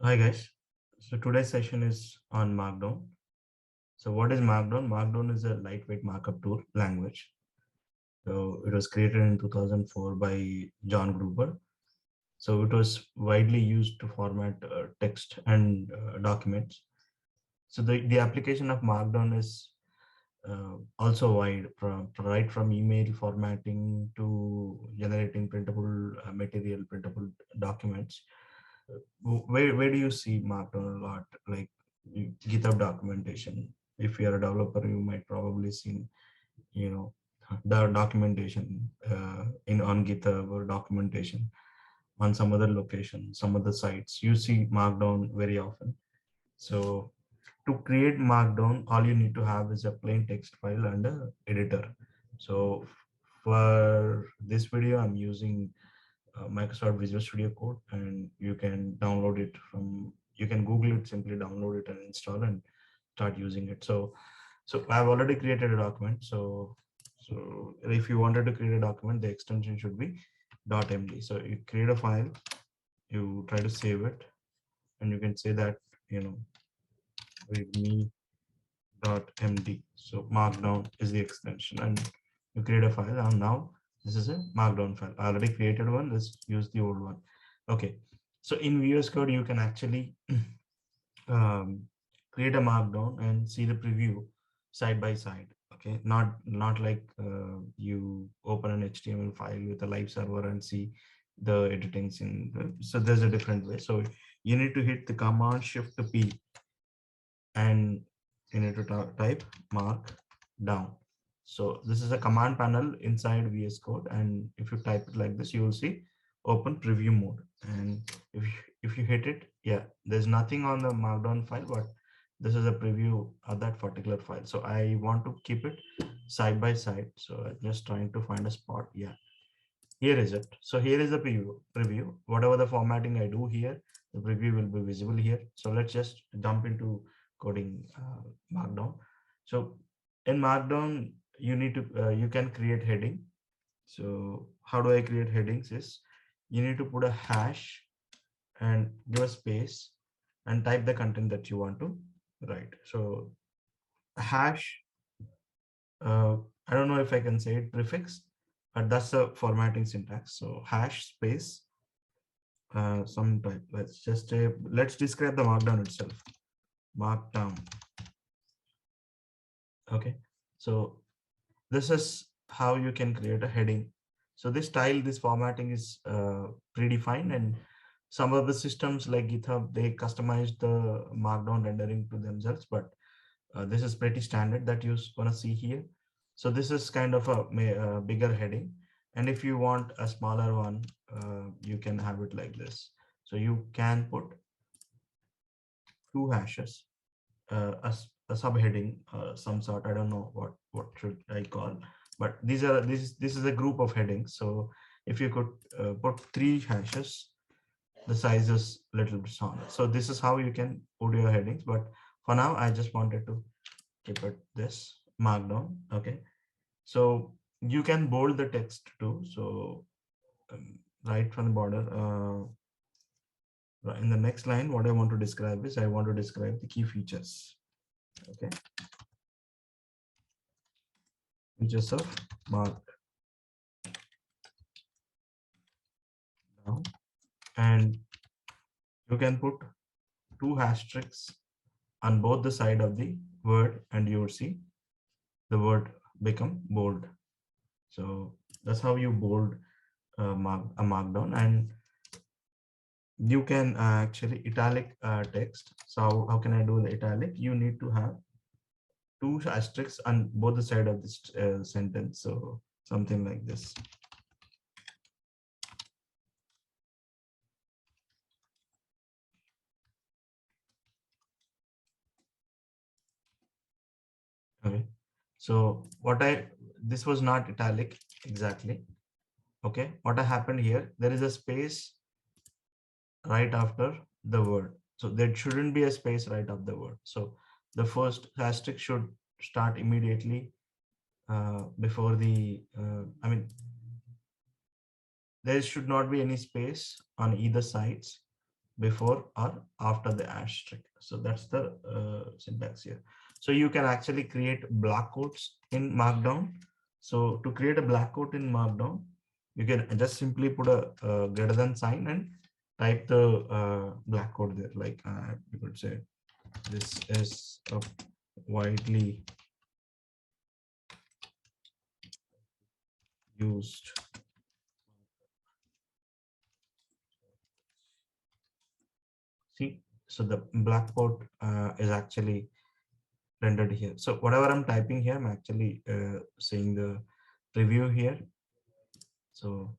Hi guys. So today's session is on Markdown. So what is Markdown? Markdown is a lightweight markup tool language. So it was created in 2004 by John Gruber. So it was widely used to format text and documents. So the application of Markdown is also wide, from right from email formatting to generating printable material, printable documents. Where do you see Markdown a lot? Like GitHub documentation. If you're a developer, you might probably seen, you know, the documentation in on GitHub or documentation on some other location, some other sites. You see Markdown very often. So to create Markdown, all you need to have is a plain text file and a editor. So for this video, I'm using Microsoft Visual Studio Code, and you can download it from, you can Google it, simply download it and install and start using it. So I've already created a document. So if you wanted to create a document, the extension should be .md. So you create a file, you try to save it, and you can say that, readme.md. So Markdown is the extension, and you create a file. And now this is a Markdown file. I already created one. Let's use the old one. Okay. So in VS Code, you can actually um, create a Markdown and see the preview side by side. Okay, not like you open an HTML file with a live server and see the editings in. So there's a different way. So you need to hit the Command Shift P, and you need to type Markdown. So this is a command panel inside VS Code, and if you type it like this, you will see open preview mode. And if you hit it, yeah, there's nothing on the Markdown file, but this is a preview of that particular file. So I want to keep it side by side. So I'm just trying to find a spot. Yeah, here is it. So here is the preview. Whatever the formatting I do here, the preview will be visible here. So let's just jump into coding Markdown. So in Markdown, you need to you can create heading. So how do I create headings is, you need to put a hash and give a space and type the content that you want to write. So hash, I don't know if I can say it prefix, but that's the formatting syntax. So hash space some type. Let's describe the Markdown itself. Markdown. Okay. So this is how you can create a heading. So this style, this formatting is predefined, and some of the systems like GitHub, they customize the Markdown rendering to themselves, but this is pretty standard that you're gonna see here. So this is kind of a bigger heading. And if you want a smaller one, you can have it like this. So you can put two hashes, a subheading, some sort. I don't know what should I call, but this is a group of headings. So if you could put three hashes, the size is little bit smaller. So this is how you can put your headings. But for now, I just wanted to keep it this Markdown. Okay. So you can bold the text too. So right from the border, in the next line, what I want to describe is, I want to describe the key features. Okay. Features of Markdown. And you can put two asterisks on both the side of the word, and you will see the word become bold. So that's how you bold a Markdown. And you can actually italic text. So how can I do the italic? You need to have two asterisks on both the side of this sentence. So something like this. Okay. So this was not italic exactly. Okay. What happened here? There is a space right after the word. So there shouldn't be a space right after the word. So the first asterisk should start immediately before the, there should not be any space on either sides. before or after the asterisk. So that's the syntax here. So you can actually create block quotes in Markdown. So to create a black quote in Markdown, you can just simply put a greater than sign and type the black quote there. Like you could say, this is a widely used. See, so the black quote is actually rendered here. So whatever I'm typing here, I'm actually seeing the preview here. So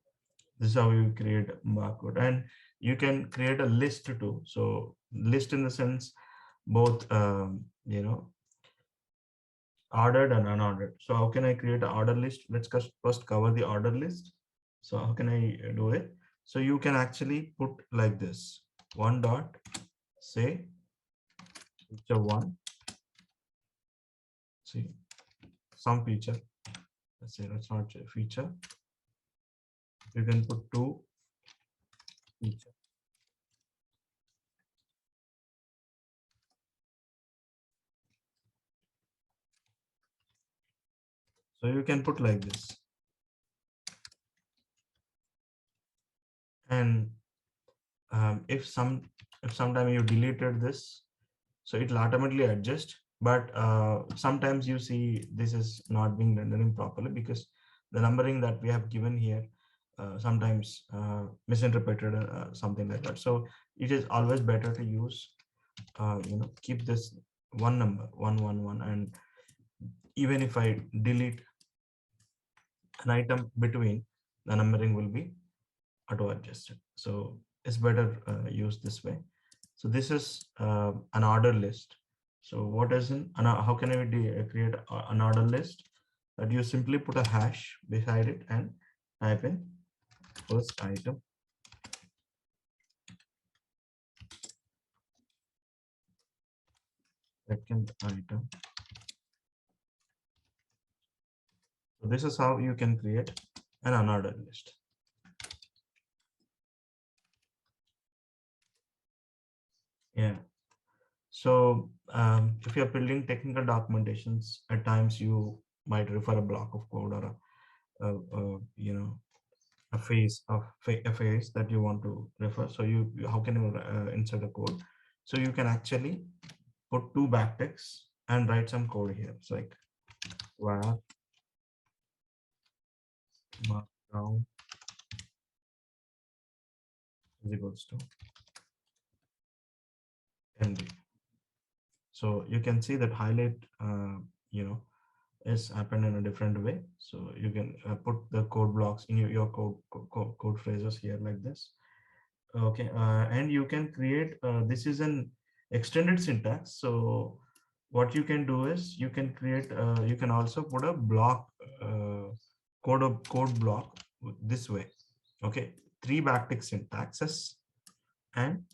this is how you create barcode, and you can create a list too. So list in the sense both ordered and unordered. So how can I create an order list? Let's first cover the order list. So how can I do it? So you can actually put like this: one dot say feature one. See, some feature. Let's say that's not a feature. You can put two feature. So you can put like this. And if sometime you deleted this, so it will automatically adjust. But sometimes you see this is not being rendering properly because the numbering that we have given here sometimes misinterpreted something like that. So it is always better to use keep this one number 111, and even if I delete an item between, the numbering will be auto adjusted. So it's better use this way. So this is an order list. So what is how can I create an order list? That you simply put a hash beside it and type in first item, second item. So this is how you can create an unordered list. Yeah. So if you're building technical documentations, at times you might refer a block of code or a phase of a phase that you want to refer. So how can you insert a code? So you can actually put two backticks and write some code here. It's like var markdown is equals to md. So you can see that highlight is happened in a different way. So you can put the code blocks in your code phrases here like this. Okay, and you can create this is an extended syntax. So what you can do is you can create you can also put a block code block this way. Okay, three backtick syntaxes and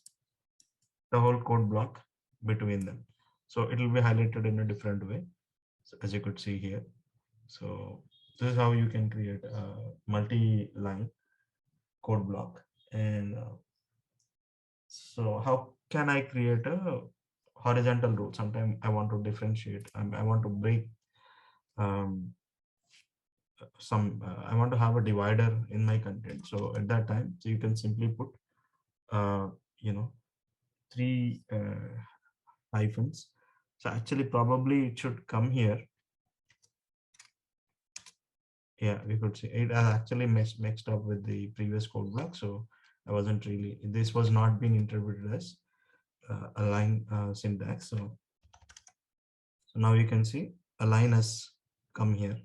the whole code block between them. So it will be highlighted in a different way, so as you could see here. So this is how you can create a multi-line code block. And so how can I create a horizontal rule? Sometimes I want to differentiate. I want to break um, I want to have a divider in my content. So at that time, so you can simply put, uh, you know, three hyphens. So actually, probably it should come here. Yeah, we could see it has actually mixed up with the previous code block. So I wasn't really, this was not being interpreted as a line syntax. So now you can see a line has come here.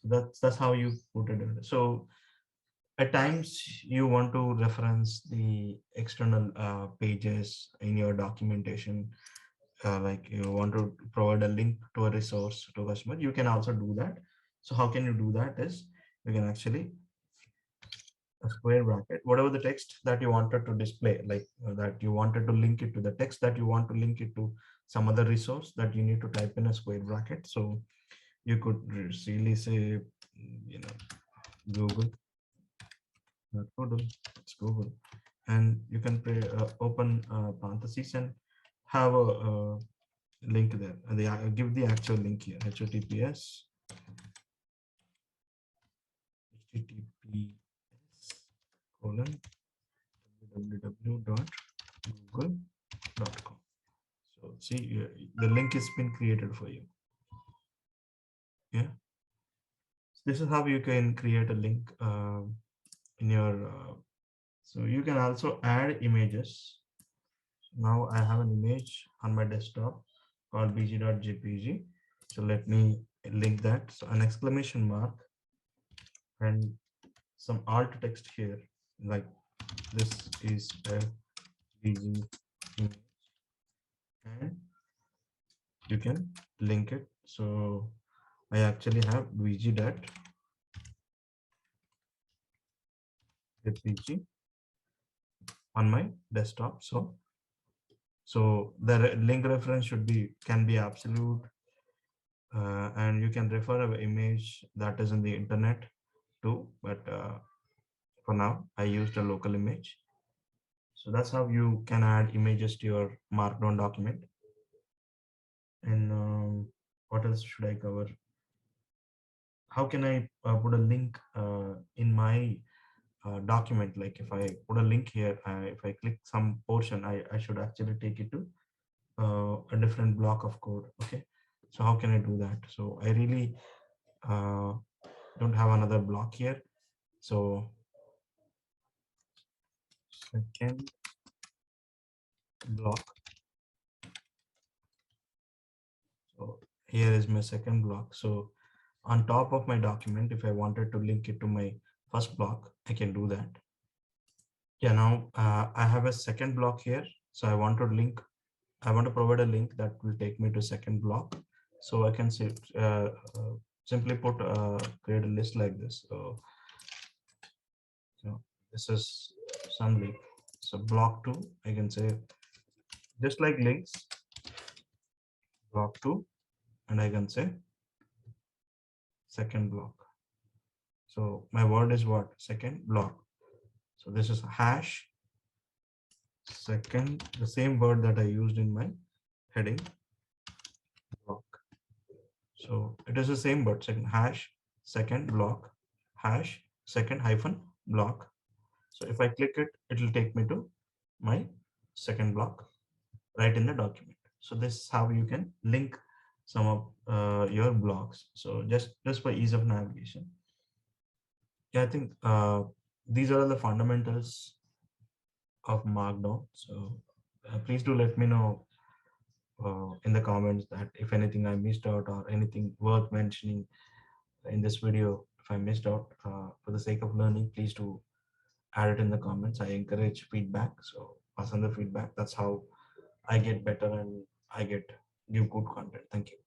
So that's how you put it in. So at times you want to reference the external pages in your documentation, like you want to provide a link to a resource to a customer, you can also do that. So how can you do that is you can actually a square bracket, whatever the text that you wanted to display, like that you wanted to link it to the text that you want to link it to some other resource, that you need to type in a square bracket. So you could really say, Google, not Google, it's Google. and you can open parentheses and have a link there. Give the actual link here: https colon www.google.com. So see, the link has been created for you. Yeah, this is how you can create a link in your. So you can also add images. Now I have an image on my desktop called bg.jpg. So let me link that. So an exclamation mark and some alt text here, like this is a bg image, and you can link it. So I actually have bg.jpg on my desktop. So the link reference can be absolute, and you can refer an image that is in the internet too. But for now, I used a local image. So that's how you can add images to your Markdown document. And what else should I cover? How can I put a link in my document? Like if I put a link here, if I click some portion, I should actually take it to a different block of code. Okay, so how can I do that? So I really don't have another block here. So second block. So here is my second block. So on top of my document, if I wanted to link it to my first block, I can do that. Yeah, now I have a second block here. So I want to provide a link that will take me to second block. So I can say, simply create a list like this. So this is some link. So block two, I can say just like links, block two, and I can say second block. So my word is what? Second block. So this is hash second, the same word that I used in my heading block. So it is the same word, second hash second block hash second hyphen block. So if I click it, it will take me to my second block right in the document. So this is how you can link some of your blocks. So just for ease of navigation. Yeah, I think these are the fundamentals of Markdown. So please do let me know in the comments that if anything I missed out or anything worth mentioning in this video, if I missed out, for the sake of learning, please do add it in the comments. I encourage feedback. So pass on the feedback. That's how I get better and give good content. Thank you.